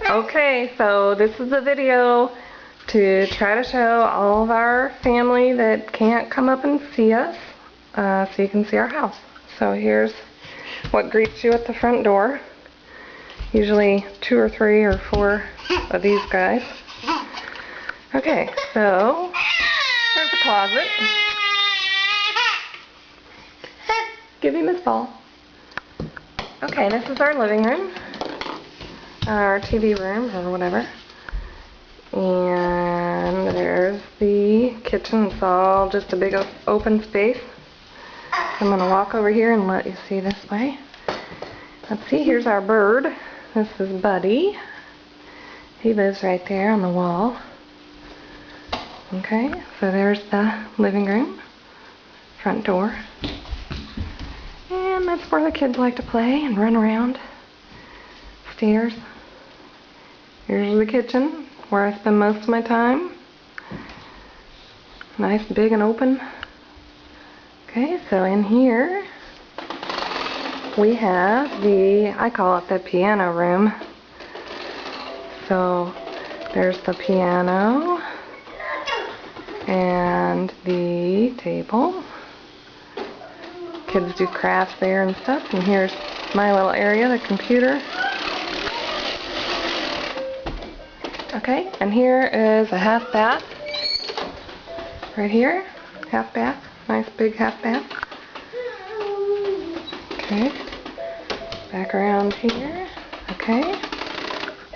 Okay, so this is a video to try to show all of our family that can't come up and see us, so you can see our house. So here's what greets you at the front door. Usually 2 or 3 or 4 of these guys. Okay, so there's the closet. Give me Miss Ball. Okay, this is our living room, our TV room or whatever. And there's the kitchen. It's all just a big open space. I'm going to walk over here and let you see this way. Let's see, here's our bird. This is Buddy. He lives right there on the wall. Okay, so there's the living room, front door. And that's where the kids like to play and run around. Stairs. Here's the kitchen, where I spend most of my time. Nice, big and open. Okay, so in here we have I call it the piano room. So there's the piano and the table. Kids do crafts there and stuff. And here's my little area, the computer. Okay, and here is a half bath. Right here, half bath. Nice big half bath. Okay, back around here. Okay.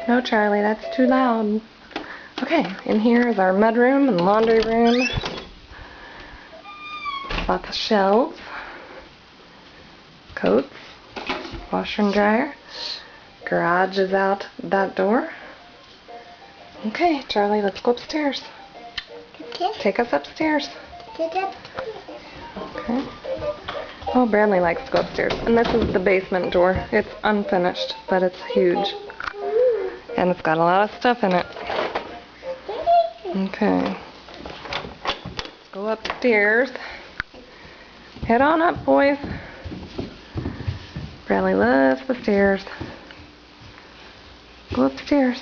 No, Charlie, that's too loud. Okay, in here is our mudroom and laundry room. Lots of shelves. Coats. Washer and dryer. Garage is out that door. Okay, Charlie, let's go upstairs. Okay. Take us upstairs. Okay. Oh, Bradley likes to go upstairs. And this is the basement door. It's unfinished, but it's huge. And it's got a lot of stuff in it. Okay. Let's go upstairs. Head on up, boys. Bradley loves the stairs. Go upstairs.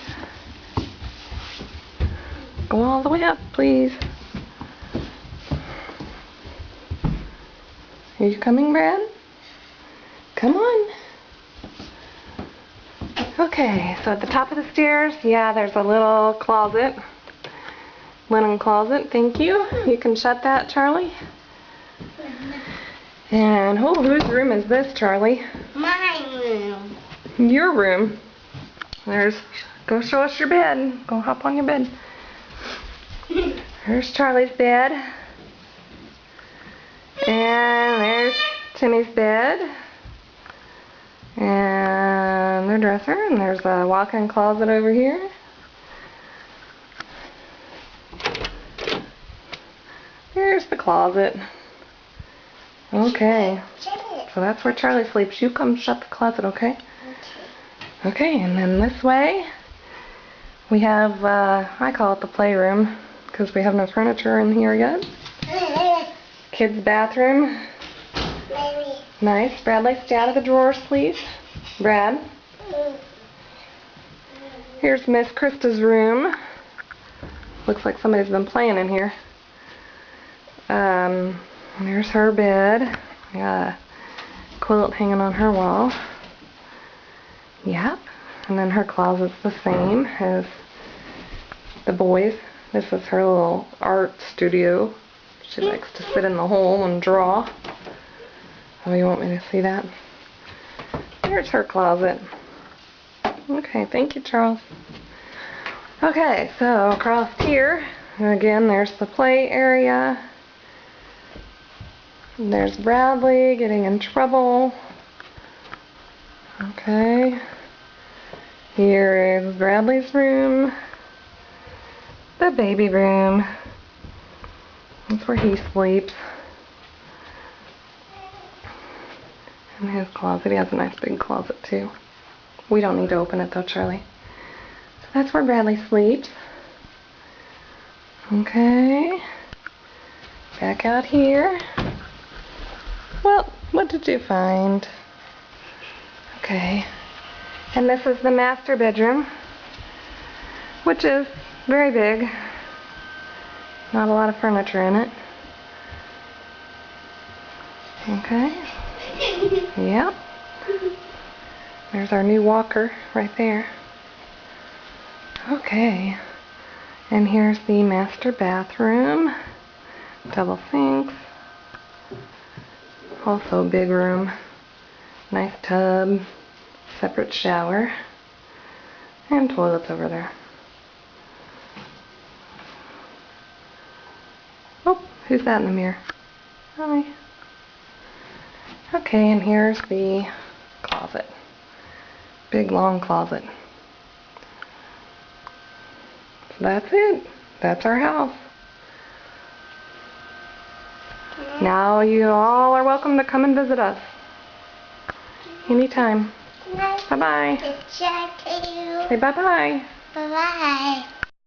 Go all the way up, please. Are you coming, Brad? Come on. Okay, so at the top of the stairs, yeah, there's a little closet. Linen closet, thank you. You can shut that, Charlie. And, oh, whose room is this, Charlie? My room. Your room. Go show us your bed. Go hop on your bed. There's Charlie's bed. And there's Timmy's bed. And their dresser. And there's a walk-in closet over here. Here's the closet. Okay. So that's where Charlie sleeps. You come shut the closet, okay? Okay, and then this way we have, I call it the playroom because we have no furniture in here yet. Kids' bathroom. Nice. Bradley, stay out of the drawers, please. Brad. Here's Miss Krista's room. Looks like somebody's been playing in here. There's her bed. Got a quilt hanging on her wall. Yep. And then her closet's the same as the boys'. This is her little art studio. She likes to sit in the hole and draw. Oh, you want me to see that? There's her closet. Okay, thank you, Charles. Okay, so across here, again, there's the play area. There's Bradley getting in trouble. Okay. Here is Bradley's room. The baby room. That's where he sleeps. And his closet. He has a nice big closet too. We don't need to open it though, Charlie. So that's where Bradley sleeps. Okay. Back out here. Well, what did you find? Okay. And this is the master bedroom. which is very big. Not a lot of furniture in it. Okay. Yep. There's our new walker right there. Okay. And here's the master bathroom. Double sinks. Also a big room. Nice tub. Separate shower. And toilets over there. Oh, who's that in the mirror? Hi. Okay, and here's the closet. Big long closet. So that's it. That's our house. Now you all are welcome to come and visit us. Anytime. Bye-bye. It's your too. Say bye-bye. Bye-bye.